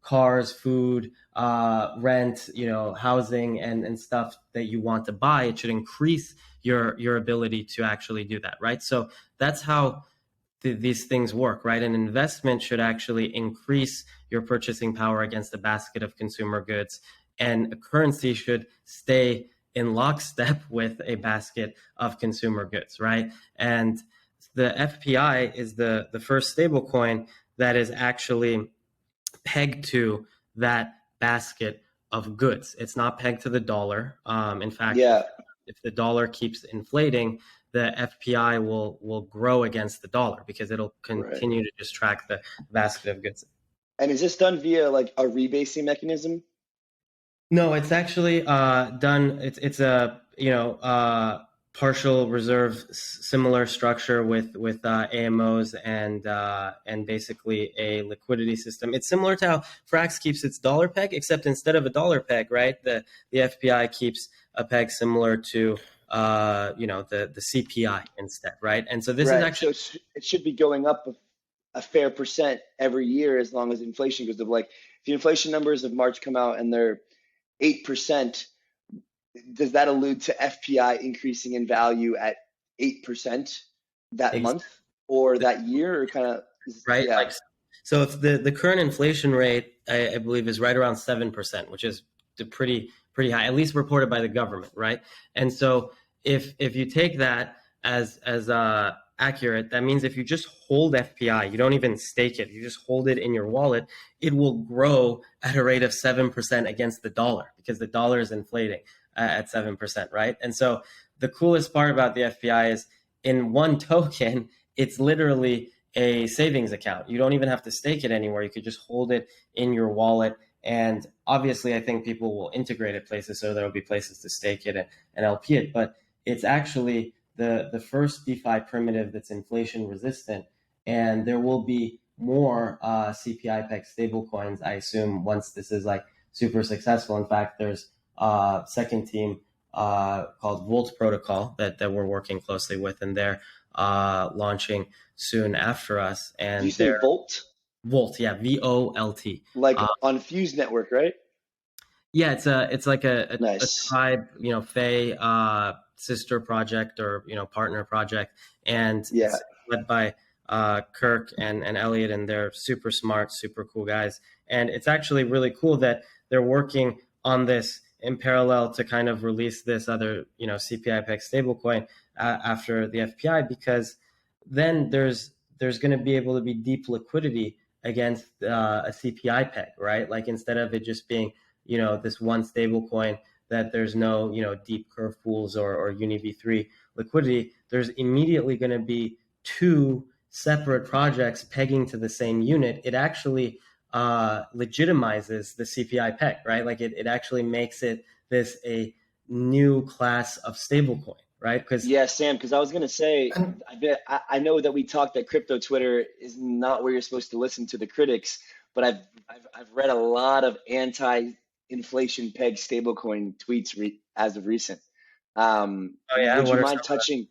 Speaker 5: cars, food, rent, housing and stuff that you want to buy. It should increase your ability to actually do that, right? So that's how these things work, right? An investment should actually increase your purchasing power against a basket of consumer goods, and a currency should stay in lockstep with a basket of consumer goods, right? And the FPI is the first stablecoin that is actually pegged to that basket of goods. It's not pegged to the dollar. In fact, if the dollar keeps inflating, the FPI will grow against the dollar because it'll continue to just track the basket of goods.
Speaker 3: And is this done via like a rebasing mechanism?
Speaker 5: No, it's actually done. It's a partial reserve similar structure with AMOs and basically a liquidity system. It's similar to how Frax keeps its dollar peg, except instead of a dollar peg, right? The FPI keeps a peg similar to the CPI instead, right? And so this is actually
Speaker 3: it should be going up a fair percent every year as long as inflation goes up. Like if the inflation numbers of March come out and they're 8%, does that allude to FPI increasing in value at 8% that month or that year, or kind of
Speaker 5: right? Yeah. Like, so if the current inflation rate, I believe, is right around 7%, which is pretty high, at least reported by the government, right? And so if you take that as accurate, that means if you just hold FPI, you don't even stake it, you just hold it in your wallet, it will grow at a rate of 7% against the dollar because the dollar is inflating at 7%, right? And so the coolest part about the FPI is in one token, it's literally a savings account. You don't even have to stake it anywhere. You could just hold it in your wallet. And obviously, I think people will integrate it places, so there will be places to stake it and LP it. But it's actually the first DeFi primitive that's inflation resistant. And there will be more CPI peg stablecoins, I assume, once this is like super successful. In fact, there's second team called Volt Protocol that we're working closely with, and they're launching soon after us. And
Speaker 3: did you say Volt?
Speaker 5: Volt, yeah, VOLT.
Speaker 3: Like on Fuse Network, right?
Speaker 5: Yeah, it's like a tribe, Fey sister project or partner project, and it's led by Kirk and Elliot, and they're super smart, super cool guys. And it's actually really cool that they're working on this in parallel to kind of release this other, CPI peg stablecoin after the FPI, because then there's going to be able to be deep liquidity against a CPI peg, right? Like instead of it just being, this one stablecoin that there's no, deep curve pools or UniV3 liquidity, there's immediately going to be two separate projects pegging to the same unit. It actually legitimizes the CPI peg, right? Like it actually makes it a new class of stablecoin, right? Because
Speaker 3: Yeah, Sam, because I was gonna say, I know that we talked that crypto Twitter is not where you're supposed to listen to the critics, but I've read a lot of anti-inflation peg stablecoin tweets as of recent.
Speaker 5: oh yeah,
Speaker 3: Would you
Speaker 5: what are
Speaker 3: mind
Speaker 5: some?
Speaker 3: touching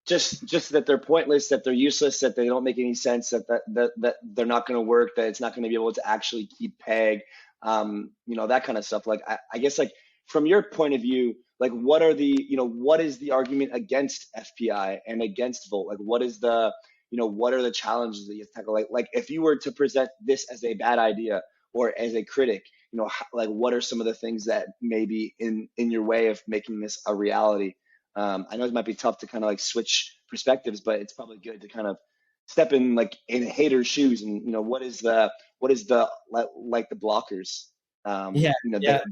Speaker 3: just that they're pointless, that they're useless, that they don't make any sense, that they're not going to work, that it's not going to be able to actually keep peg, that kind of stuff. Like I guess like from your point of view, like what are what is the argument against FPI and against Volt? Like what is what are the challenges that you tackle? Like if you were to present this as a bad idea or as a critic, like what are some of the things that may be in your way of making this a reality? I know it might be tough to kind of like switch perspectives, but it's probably good to kind of step in like in a hater's shoes and what is the like the blockers
Speaker 5: Yeah,
Speaker 3: that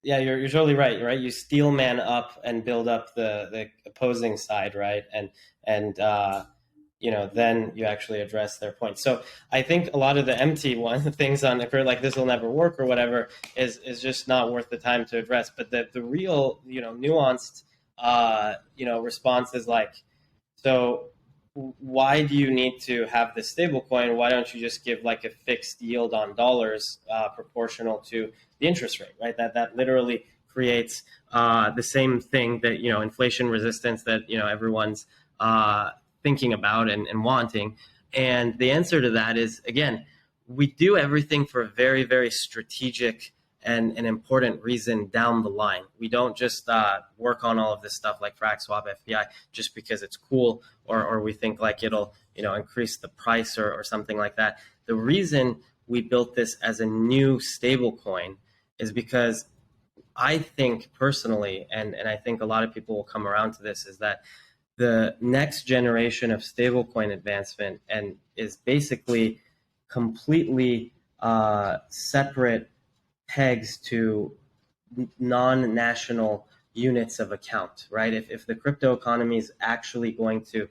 Speaker 5: yeah, you're totally right. Right, you steel man up and build up the opposing side, right? And then you actually address their point. So I think a lot of the empty things on the like this will never work or whatever is just not worth the time to address. But the real nuanced response is like, so why do you need to have this stable coin? Why don't you just give like a fixed yield on dollars proportional to the interest rate, right? That literally creates the same thing that, inflation resistance that, everyone's thinking about and wanting. And the answer to that is, again, we do everything for a very, very strategic and an important reason down the line. We don't just work on all of this stuff like Fraxswap FPI just because it's cool or we think like it'll increase the price or something like that. The reason we built this as a new stable coin is because I think personally, and I think a lot of people will come around to this, is that the next generation of stablecoin advancement and is basically completely separate pegs to non-national units of account, right? If the crypto economy is actually going to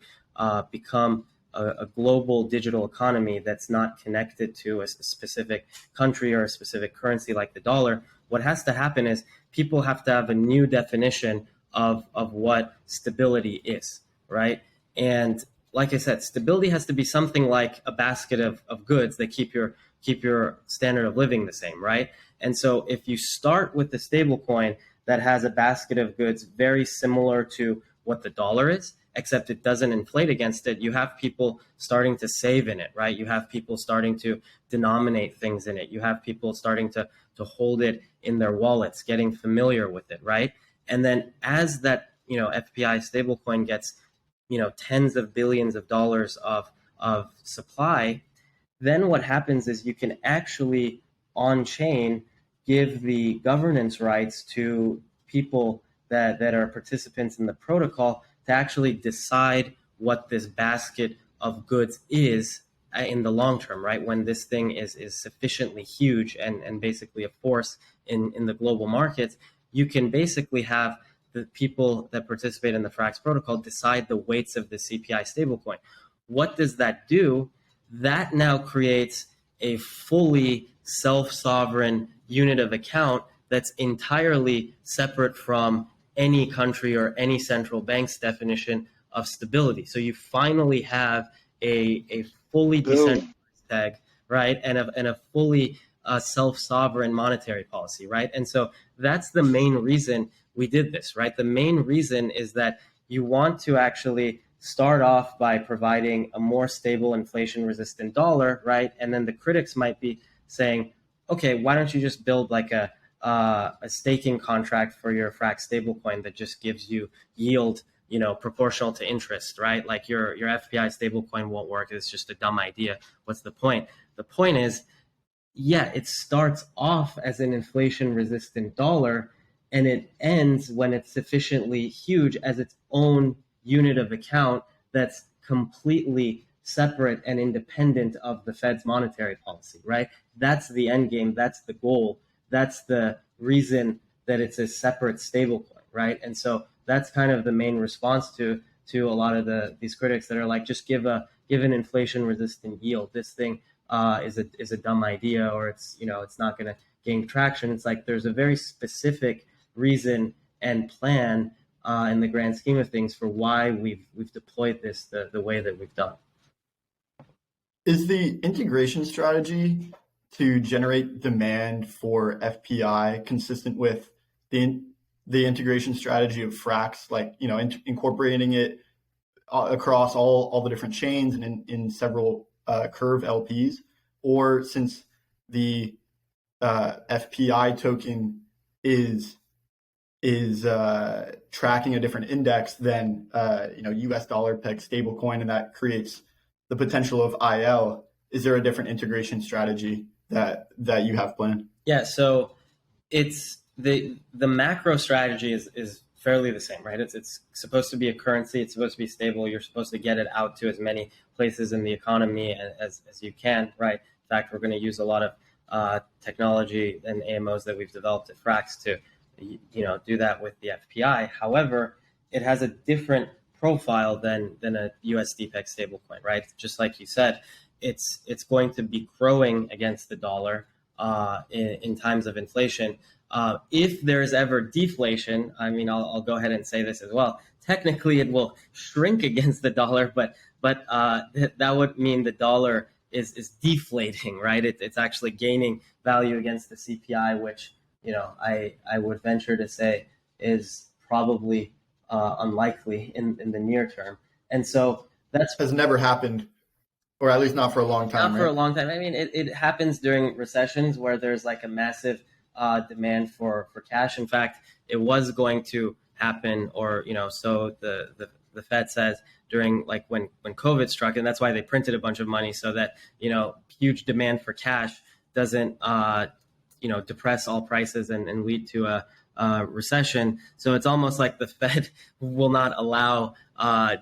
Speaker 5: become a global digital economy that's not connected to a specific country or a specific currency like the dollar, what has to happen is people have to have a new definition of what stability is, right? And like I said, stability has to be something like a basket of goods that keep your standard of living the same, right? And so if you start with the stable coin that has a basket of goods very similar to what the dollar is, except it doesn't inflate against it, you have people starting to save in it, right? You have people starting to denominate things in it. You have people starting to hold it in their wallets, getting familiar with it, right? And then as that, FPI stablecoin gets, tens of billions of dollars of supply, then what happens is you can actually on chain give the governance rights to people that are participants in the protocol to actually decide what this basket of goods is in the long term, right? When this thing is sufficiently huge and basically a force in the global markets, you can basically have the people that participate in the Frax protocol decide the weights of the CPI stablecoin. What does that do? That now creates a fully self-sovereign unit of account that's entirely separate from any country or any central bank's definition of stability. So you finally have a fully decentralized peg, right, and a fully self-sovereign monetary policy, right? And so that's the main reason we did this, right? The main reason is that you want to actually start off by providing a more stable inflation-resistant dollar, right? And then the critics might be saying, okay, why don't you just build like a staking contract for your Frax stablecoin that just gives you yield, proportional to interest, right? Like your FPI stablecoin won't work. It's just a dumb idea. What's the point? The point is, yeah, it starts off as an inflation-resistant dollar, and it ends when it's sufficiently huge as its own unit of account that's completely separate and independent of the Fed's monetary policy, right? That's the end game. That's the goal. That's the reason that it's a separate stablecoin, right? And so that's kind of the main response to a lot of these critics that are like, just give an inflation resistant yield. This thing is a dumb idea, or it's not going to gain traction. It's like there's a very specific reason and plan in the grand scheme of things for why we've deployed this the way that we've done.
Speaker 4: Is the integration strategy to generate demand for FPI consistent with the integration strategy of Frax, like incorporating it across all the different chains and in several Curve LPs? Or since the FPI token is tracking a different index than US dollar peg stablecoin, and that creates the potential of IL, is there a different integration strategy that you have planned?
Speaker 5: Yeah, so it's the macro strategy is fairly the same, right? It's supposed to be a currency. It's supposed to be stable. You're supposed to get it out to as many places in the economy as you can, right? In fact, we're going to use a lot of technology and AMOs that we've developed at Frax to do that with the FPI. However, it has a different profile than a USD peg stablecoin, right? Just like you said, it's going to be growing against the dollar in times of inflation. If there's ever deflation, I mean, I'll go ahead and say this as well. Technically, it will shrink against the dollar, but that would mean the dollar is deflating, right? It's actually gaining value against the CPI, which I would venture to say is probably unlikely in the near term. And so that's
Speaker 4: has never happened, or at least not for a long time.
Speaker 5: Not for a long time. I mean, it happens during recessions where there's like a massive demand for cash. In fact, it was going to happen, or so the Fed says during like when COVID struck, and that's why they printed a bunch of money so that huge demand for cash doesn't depress all prices and lead to a recession. So it's almost like the Fed will not allow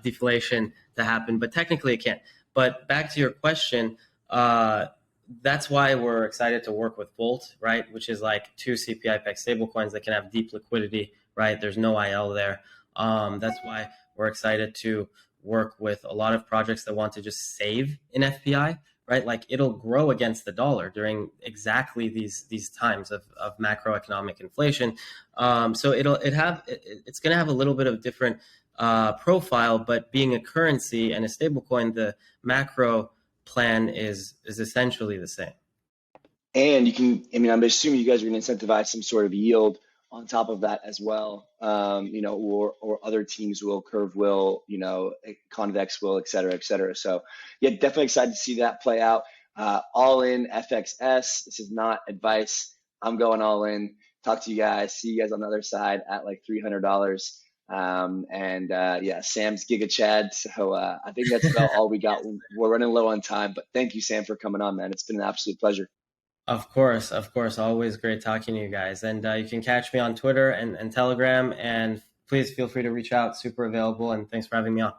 Speaker 5: deflation to happen, but technically it can't. But back to your question, that's why we're excited to work with Volt, right? Which is like two CPI peg stablecoins that can have deep liquidity, right? There's no IL there. That's why we're excited to work with a lot of projects that want to just save in FPI, right? Like it'll grow against the dollar during exactly these times of macroeconomic inflation. So it's going to have a little bit of different profile, but being a currency and a stablecoin, the macro plan is essentially the same.
Speaker 3: And I'm assuming you guys are going to incentivize some sort of yield on top of that as well, or other teams will, Curve will, Convex will, et cetera, et cetera. So yeah, definitely excited to see that play out. All in FXS. This is not advice. I'm going all in. Talk to you guys. See you guys on the other side at like $300. Sam's Giga Chad. So I think that's about all we got. We're running low on time, but thank you, Sam, for coming on, man. It's been an absolute pleasure.
Speaker 5: Of course. Always great talking to you guys. And you can catch me on Twitter and Telegram. And please feel free to reach out. Super available. And thanks for having me on.